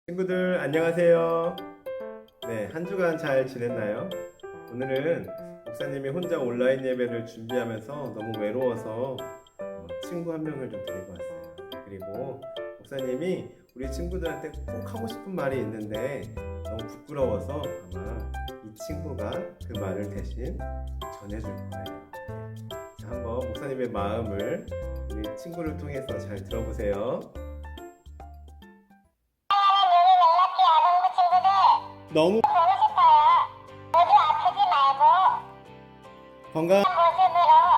친구들 안녕하세요. 네, 한 주간 잘 지냈나요? 오늘은 목사님이 혼자 온라인 예배를 준비하면서 너무 외로워서 친구 한 명을 좀 데리고 왔어요. 그리고 목사님이 우리 친구들한테 꼭 하고 싶은 말이 있는데 너무 부끄러워서 아마 이 친구가 그 말을 대신 전해줄 거예요. 자, 한번 목사님의 마음을 우리 친구를 통해서 잘 들어보세요. 너무 보고 싶어요. 모두 아프지 말고 건강 모습으로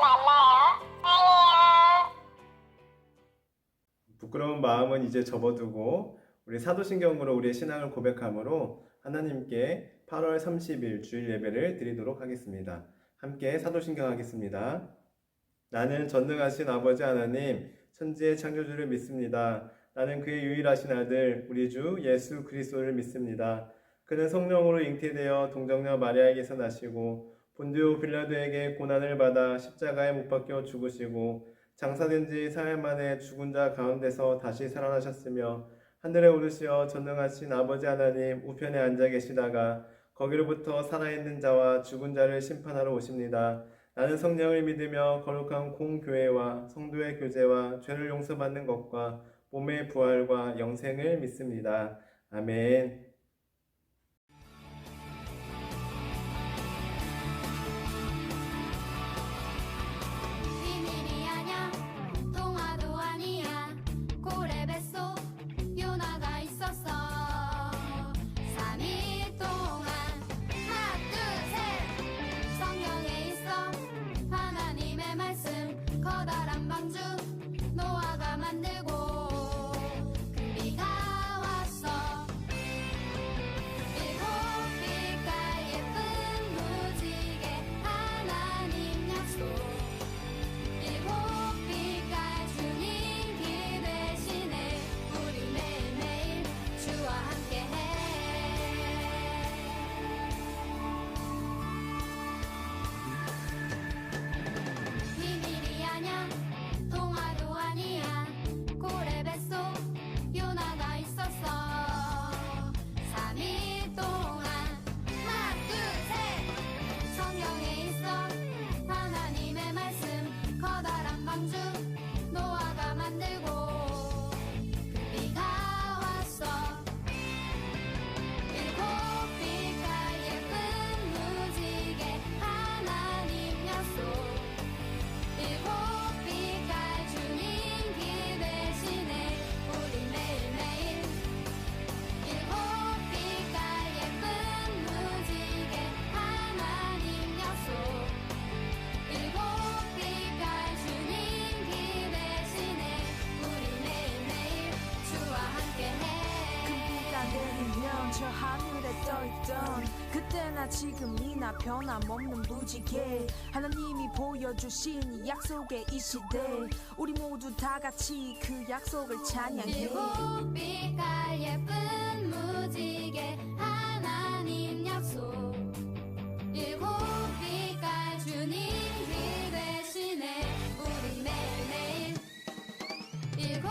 만나요. 사랑해요. 부끄러운 마음은 이제 접어두고 우리 사도신경으로 우리의 신앙을 고백함으로 하나님께 8월 30일 주일 예배를 드리도록 하겠습니다. 함께 사도신경 하겠습니다. 나는 전능하신 아버지 하나님, 천지의 창조주를 믿습니다. 나는 그의 유일하신 아들, 우리 주 예수 그리스도를 믿습니다. 그는 성령으로 잉태되어 동정녀 마리아에게서 나시고 본디오 빌라도에게 고난을 받아 십자가에 못 박혀 죽으시고 장사된 지 사흘 만에 죽은 자 가운데서 다시 살아나셨으며 하늘에 오르시어 전능하신 아버지 하나님 우편에 앉아 계시다가 거기로부터 살아있는 자와 죽은 자를 심판하러 오십니다. 나는 성령을 믿으며 거룩한 공교회와 성도의 교제와 죄를 용서받는 것과 몸의 부활과 영생을 믿습니다. 아멘. 비밀이 아냐 동화도 아니야 고래 뱃속 요나가 있었어 3일 동안 하나 둘셋 성경에 있어 하나님의 말씀 커다란 방주 노아가 만들고 큰 비가 왔어 일곱 빛깔 예쁜 무지개 하나님 약속 일곱 빛깔 주님 길 대신에 우리 매일매일 주와 함께해 비밀이 아냐 동화도 아니야 고래 뱃속 요나가 있었어 3일 동안 하나 둘셋 성경에 있어 하나님의 말씀 커다란 방주 노아가 만들고 큰 비가 왔어 일곱 빛깔 예쁜 무지개 하나님 약속 일곱 빛깔 주님 길 대신에 우리 매일매일 일곱 빛깔 예쁜 무지개 하나님 약속 일곱 빛깔 주님 길 대신에 우리 매일매일 주와 함께해 큰 비가 내리면 저 하늘에 떠있던 그때나 지금이나 변함없는 무지개 하나님이 보여주신 이 약속의 이 시대 우리 모두 다 같이 그 약속을 찬양해 일곱 빛깔 예쁜 무지개 하나님 약속 일곱 빛깔 주님 길 대신에 우리 매일매일 일곱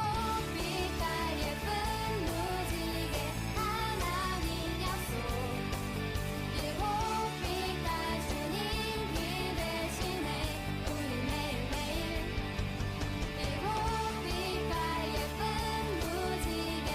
빛깔 예쁜 무지개 하나님 약속 일곱 빛깔 주님 길 대신에 우리 매일매일 일곱 빛깔 예쁜 무지개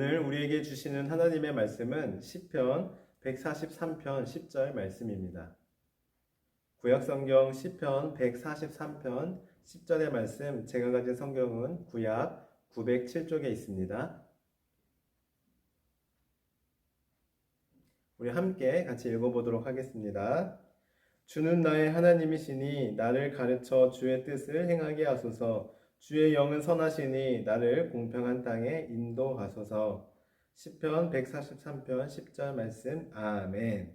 오늘 우리에게 주시는 하나님의 말씀은 시편 143편 10절 말씀입니다. 구약성경 시편 143편 10절의 말씀, 제가 가진 성경은 구약 907쪽에 있습니다. 우리 함께 같이 읽어보도록 하겠습니다. 주는 나의 하나님이시니 나를 가르쳐 주의 뜻을 행하게 하소서. 주의 영은 선하시니 나를 공평한 땅에 인도하소서. 시편 143편 10절 말씀. 아멘.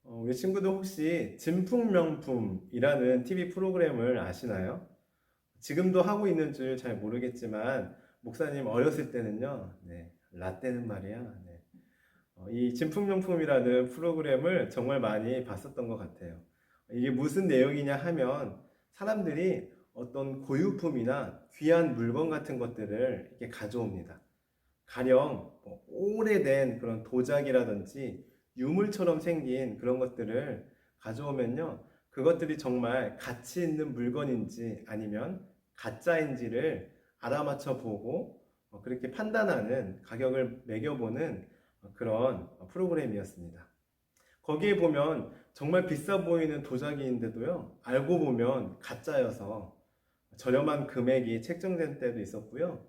우리 친구들 혹시 진풍명품이라는 TV 프로그램을 아시나요? 지금도 하고 있는 줄 잘 모르겠지만 목사님 어렸을 때는요, 라떼는 말이야. 이 진풍명품이라는 프로그램을 정말 많이 봤었던 것 같아요. 이게 무슨 내용이냐 하면 사람들이 어떤 고유품이나 귀한 물건 같은 것들을 이렇게 가져옵니다. 가령 오래된 그런 도자기라든지 유물처럼 생긴 그런 것들을 가져오면요, 그것들이 정말 가치 있는 물건인지 아니면 가짜인지를 알아맞혀 보고 그렇게 판단하는, 가격을 매겨보는 그런 프로그램이었습니다. 거기에 보면 정말 비싸 보이는 도자기인데도요, 알고 보면 가짜여서 저렴한 금액이 책정된 때도 있었고요.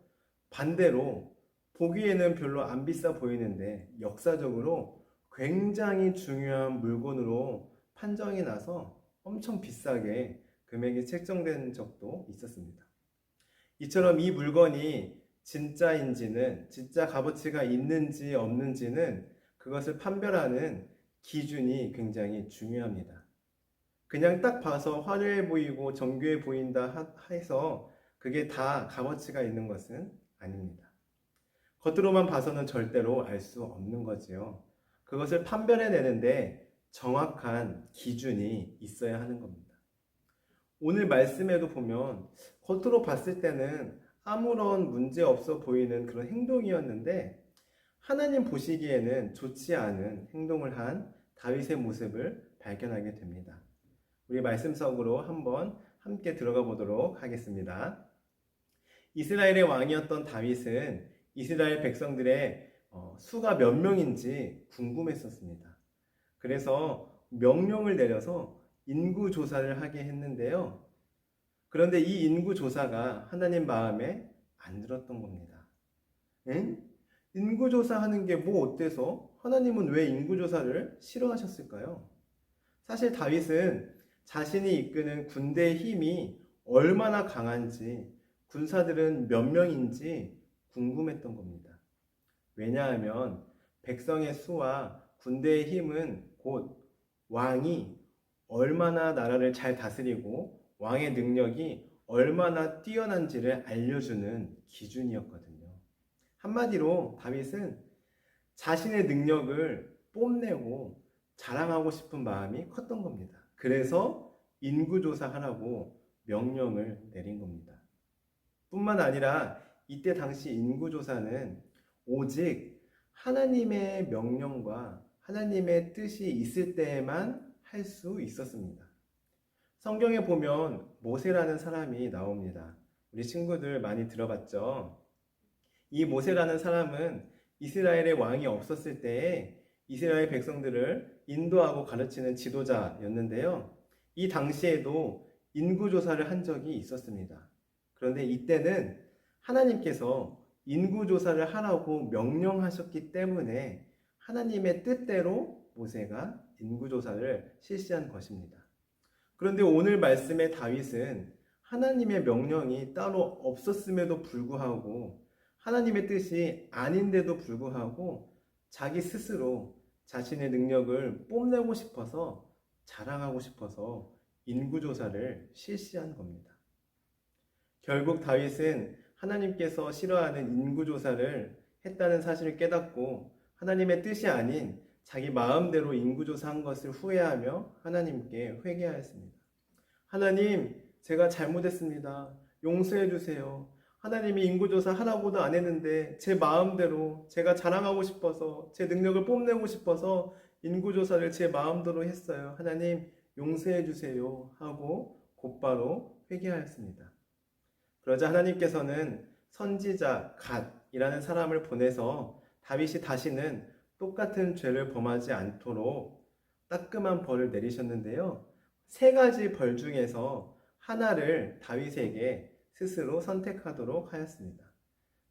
반대로 보기에는 별로 안 비싸 보이는데 역사적으로 굉장히 중요한 물건으로 판정이 나서 엄청 비싸게 금액이 책정된 적도 있었습니다. 이처럼 이 물건이 진짜인지는, 진짜 값어치가 있는지 없는지는 그것을 판별하는 기준이 굉장히 중요합니다. 그냥 딱 봐서 화려해 보이고 정교해 보인다 해서 그게 다 값어치가 있는 것은 아닙니다. 겉으로만 봐서는 절대로 알 수 없는 거지요. 그것을 판별해내는데 정확한 기준이 있어야 하는 겁니다. 오늘 말씀에도 보면 겉으로 봤을 때는 아무런 문제 없어 보이는 그런 행동이었는데 하나님 보시기에는 좋지 않은 행동을 한 다윗의 모습을 발견하게 됩니다. 우리 말씀 속으로 한번 함께 들어가 보도록 하겠습니다. 이스라엘의 왕이었던 다윗은 이스라엘 백성들의 수가 몇 명인지 궁금했었습니다. 그래서 명령을 내려서 인구 조사를 하게 했는데요. 그런데 이 인구 조사가 하나님 마음에 안 들었던 겁니다. 인구 조사하는 게 뭐 어때서? 하나님은 왜 인구 조사를 싫어하셨을까요? 사실 다윗은 자신이 이끄는 군대의 힘이 얼마나 강한지, 군사들은 몇 명인지 궁금했던 겁니다. 왜냐하면 백성의 수와 군대의 힘은 곧 왕이 얼마나 나라를 잘 다스리고 왕의 능력이 얼마나 뛰어난지를 알려주는 기준이었거든요. 한마디로 다윗은 자신의 능력을 뽐내고 자랑하고 싶은 마음이 컸던 겁니다. 그래서 인구조사하라고 명령을 내린 겁니다. 뿐만 아니라 이때 당시 인구조사는 오직 하나님의 명령과 하나님의 뜻이 있을 때에만 할 수 있었습니다. 성경에 보면 모세라는 사람이 나옵니다. 우리 친구들 많이 들어봤죠? 이 모세라는 사람은 이스라엘의 왕이 없었을 때에 이스라엘 백성들을 인도하고 가르치는 지도자였는데요. 이 당시에도 인구조사를 한 적이 있었습니다. 그런데 이때는 하나님께서 인구조사를 하라고 명령하셨기 때문에 하나님의 뜻대로 모세가 인구조사를 실시한 것입니다. 그런데 오늘 말씀의 다윗은 하나님의 명령이 따로 없었음에도 불구하고 하나님의 뜻이 아닌데도 불구하고 자기 스스로 자신의 능력을 뽐내고 싶어서 자랑하고 싶어서 인구조사를 실시한 겁니다. 결국 다윗은 하나님께서 싫어하는 인구조사를 했다는 사실을 깨닫고 하나님의 뜻이 아닌 자기 마음대로 인구조사한 것을 후회하며 하나님께 회개하였습니다. 하나님, 제가 잘못했습니다. 용서해 주세요. 하나님이 인구조사 하라고도 안 했는데 제 마음대로 제가 자랑하고 싶어서 제 능력을 뽐내고 싶어서 인구조사를 제 마음대로 했어요. 하나님 용서해 주세요 하고 곧바로 회개하였습니다. 그러자 하나님께서는 선지자 갓, 요나단이라는 사람을 보내서 다윗이 다시는 똑같은 죄를 범하지 않도록 따끔한 벌을 내리셨는데요. 세 가지 벌 중에서 하나를 다윗에게 스스로 선택하도록 하였습니다.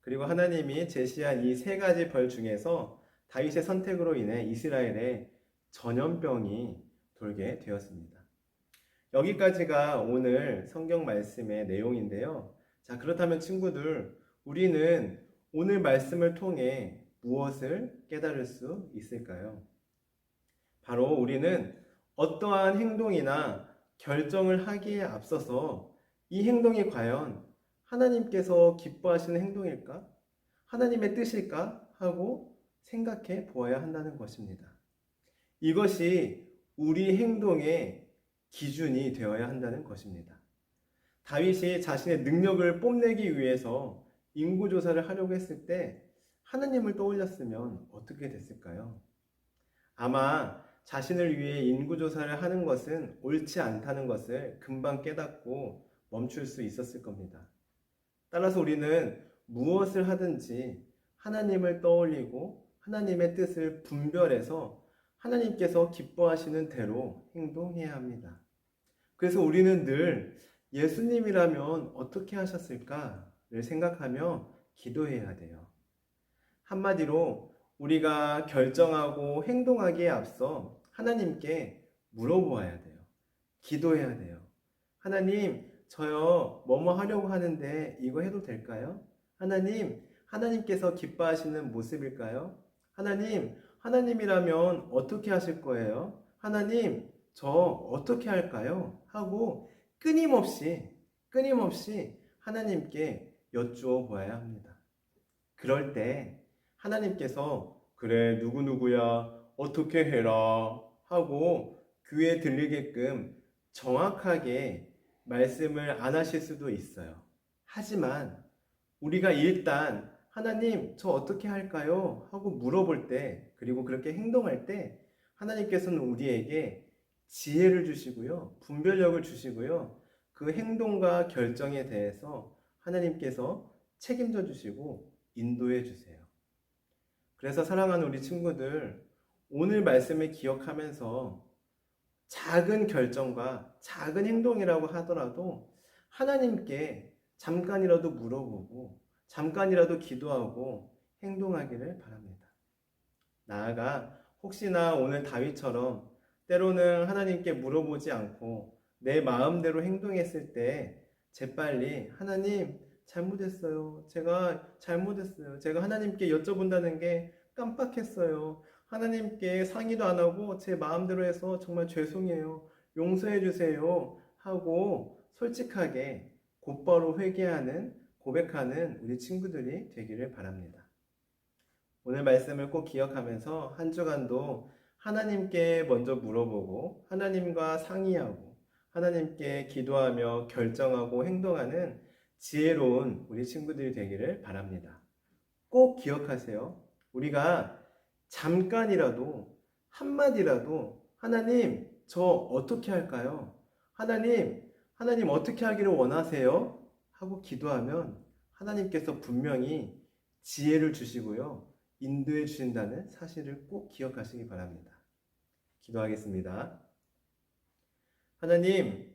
그리고 하나님이 제시한 이 세 가지 벌 중에서 다윗의 선택으로 인해 이스라엘에 전염병이 돌게 되었습니다. 여기까지가 오늘 성경 말씀의 내용인데요. 자, 그렇다면 친구들, 우리는 오늘 말씀을 통해 무엇을 깨달을 수 있을까요? 바로 우리는 어떠한 행동이나 결정을 하기에 앞서서 이 행동이 과연 하나님께서 기뻐하시는 행동일까? 하나님의 뜻일까? 하고 생각해 보아야 한다는 것입니다. 이것이 우리 행동의 기준이 되어야 한다는 것입니다. 다윗이 자신의 능력을 뽐내기 위해서 인구조사를 하려고 했을 때 하나님을 떠올렸으면 어떻게 됐을까요? 아마 자신을 위해 인구조사를 하는 것은 옳지 않다는 것을 금방 깨닫고 멈출 수 있었을 겁니다. 따라서 우리는 무엇을 하든지 하나님을 떠올리고 하나님의 뜻을 분별해서 하나님께서 기뻐하시는 대로 행동해야 합니다. 그래서 우리는 늘 예수님이라면 어떻게 하셨을까를 생각하며 기도해야 돼요. 한마디로 우리가 결정하고 행동하기에 앞서 하나님께 물어보아야 돼요. 기도해야 돼요. 하나님, 저요 뭐뭐 하려고 하는데 이거 해도 될까요? 하나님, 하나님께서 기뻐하시는 모습일까요? 하나님, 하나님이라면 어떻게 하실 거예요? 하나님, 저 어떻게 할까요? 하고 끊임없이 하나님께 여쭈어 보아야 합니다. 그럴 때 하나님께서 그래 누구누구야 어떻게 해라 하고 귀에 들리게끔 정확하게 말씀을 안 하실 수도 있어요. 하지만 우리가 일단 하나님 저 어떻게 할까요? 하고 물어볼 때 그리고 그렇게 행동할 때 하나님께서는 우리에게 지혜를 주시고요. 분별력을 주시고요. 그 행동과 결정에 대해서 하나님께서 책임져 주시고 인도해 주세요. 그래서 사랑하는 우리 친구들, 오늘 말씀을 기억하면서 작은 결정과 작은 행동이라고 하더라도 하나님께 잠깐이라도 물어보고 잠깐이라도 기도하고 행동하기를 바랍니다. 나아가 혹시나 오늘 다윗처럼 때로는 하나님께 물어보지 않고 내 마음대로 행동했을 때 재빨리 하나님 잘못했어요. 제가 잘못했어요. 제가 하나님께 여쭤본다는 게 깜빡했어요. 하나님께 상의도 안 하고 제 마음대로 해서 정말 죄송해요. 용서해 주세요. 하고 솔직하게 곧바로 회개하는, 고백하는 우리 친구들이 되기를 바랍니다. 오늘 말씀을 꼭 기억하면서 한 주간도 하나님께 먼저 물어보고 하나님과 상의하고 하나님께 기도하며 결정하고 행동하는 지혜로운 우리 친구들이 되기를 바랍니다. 꼭 기억하세요. 우리가 잠깐이라도 한마디라도 하나님 저 어떻게 할까요? 하나님 어떻게 하기를 원하세요? 하고 기도하면 하나님께서 분명히 지혜를 주시고요. 인도해 주신다는 사실을 꼭 기억하시기 바랍니다. 기도하겠습니다. 하나님,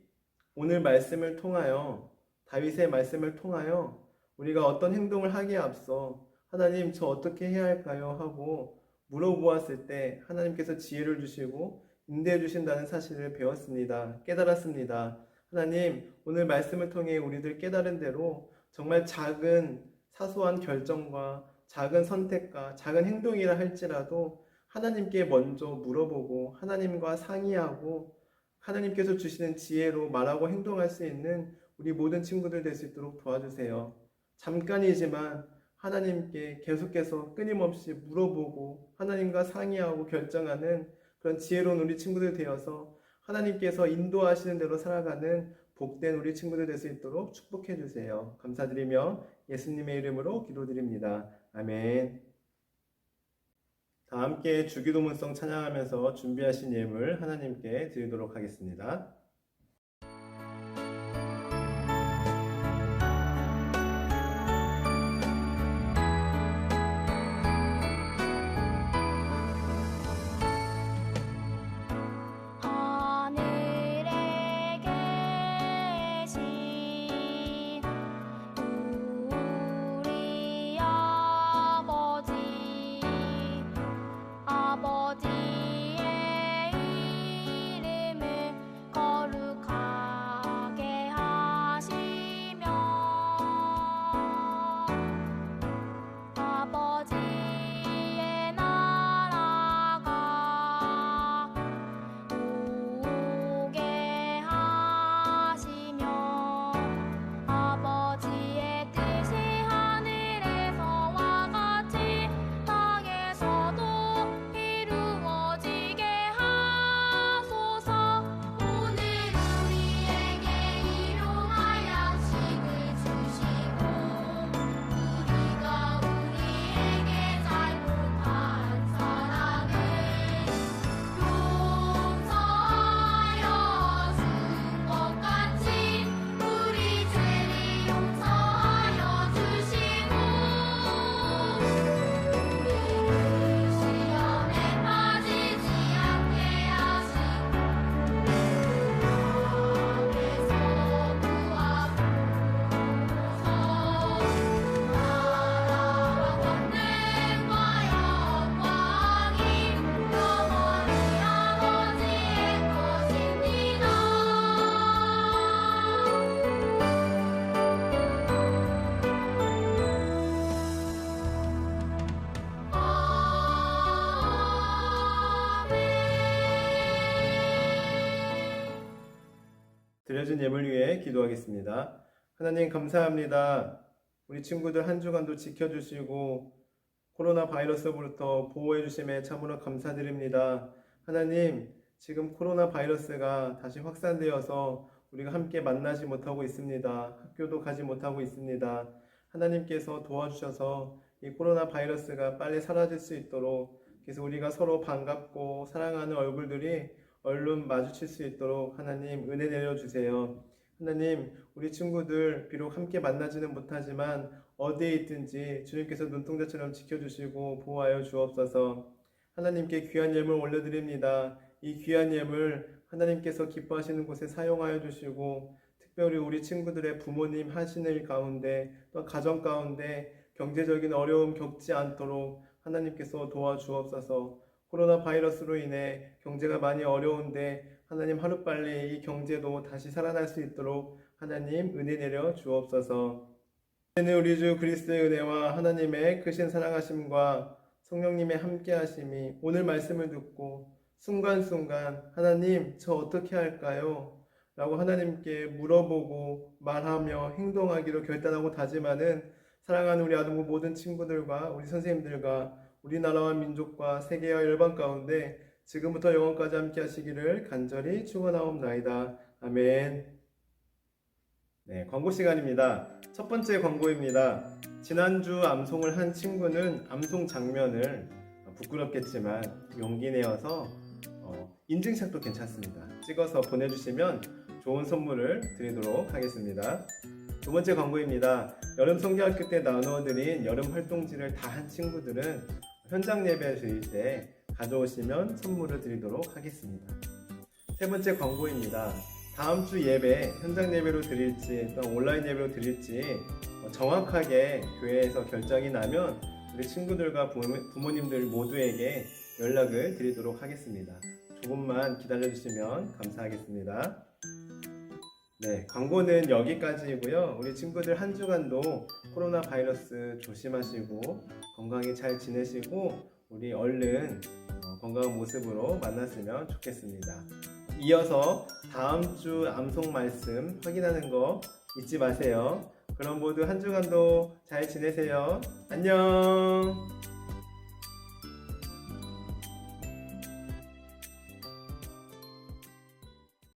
오늘 말씀을 통하여 다윗의 말씀을 통하여 우리가 어떤 행동을 하기에 앞서 하나님 저 어떻게 해야 할까요? 하고 물어보았을 때 하나님께서 지혜를 주시고 인도해 주신다는 사실을 배웠습니다. 깨달았습니다. 하나님 오늘 말씀을 통해 우리들 깨달은 대로 정말 작은 사소한 결정과 작은 선택과 작은 행동이라 할지라도 하나님께 먼저 물어보고 하나님과 상의하고 하나님께서 주시는 지혜로 말하고 행동할 수 있는 우리 모든 친구들 될 수 있도록 도와주세요. 잠깐이지만 하나님께 계속해서 끊임없이 물어보고 하나님과 상의하고 결정하는 그런 지혜로운 우리 친구들 되어서 하나님께서 인도하시는 대로 살아가는 복된 우리 친구들 될 수 있도록 축복해 주세요. 감사드리며 예수님의 이름으로 기도드립니다. 아멘. 다 함께 주기도문성 찬양하면서 준비하신 예물 하나님께 드리도록 하겠습니다. 드려진 예물 위해 기도하겠습니다. 하나님 감사합니다. 우리 친구들 한 주간도 지켜주시고 코로나 바이러스로부터 보호해 주심에 참으로 감사드립니다. 하나님, 지금 코로나 바이러스가 다시 확산되어서 우리가 함께 만나지 못하고 있습니다. 학교도 가지 못하고 있습니다. 하나님께서 도와주셔서 이 코로나 바이러스가 빨리 사라질 수 있도록, 그래서 우리가 서로 반갑고 사랑하는 얼굴들이 얼른 마주칠 수 있도록 하나님 은혜 내려주세요. 하나님, 우리 친구들 비록 함께 만나지는 못하지만 어디에 있든지 주님께서 눈동자처럼 지켜주시고 보호하여 주옵소서. 하나님께 귀한 예물 올려드립니다. 이 귀한 예물 하나님께서 기뻐하시는 곳에 사용하여 주시고, 특별히 우리 친구들의 부모님 하시는 일 가운데, 또 가정 가운데 경제적인 어려움 겪지 않도록 하나님께서 도와주옵소서. 코로나 바이러스로 인해 경제가 많이 어려운데 하나님 하루빨리 이 경제도 다시 살아날 수 있도록 하나님 은혜 내려 주옵소서. 이제는 우리 주 그리스도의 은혜와 하나님의 크신 사랑하심과 성령님의 함께하심이 오늘 말씀을 듣고 순간순간 하나님 저 어떻게 할까요? 라고 하나님께 물어보고 말하며 행동하기로 결단하고 다짐하는 사랑하는 우리 아동부 모든 친구들과 우리 선생님들과 우리나라와 민족과 세계와 열방 가운데 지금부터 영원까지 함께 하시기를 간절히 축원하옵나이다. 아멘. 네, 광고 시간입니다. 첫 번째 광고입니다. 지난주 암송을 한 친구는 암송 장면을 부끄럽겠지만 용기 내어서 인증샷도 괜찮습니다. 찍어서 보내주시면 좋은 선물을 드리도록 하겠습니다. 두 번째 광고입니다. 여름 성경학교 때 나누어드린 여름 활동지를 다 한 친구들은 현장 예배 드릴 때 가져오시면 선물을 드리도록 하겠습니다. 세 번째 광고입니다. 다음 주 예배 현장 예배로 드릴지 또 온라인 예배로 드릴지 정확하게 교회에서 결정이 나면 우리 친구들과 부모님들 모두에게 연락을 드리도록 하겠습니다. 조금만 기다려주시면 감사하겠습니다. 네, 광고는 여기까지이고요. 우리 친구들 한 주간도 코로나 바이러스 조심하시고 건강히 잘 지내시고 우리 얼른 건강한 모습으로 만났으면 좋겠습니다. 이어서 다음 주 암송 말씀 확인하는 거 잊지 마세요. 그럼 모두 한 주간도 잘 지내세요. 안녕.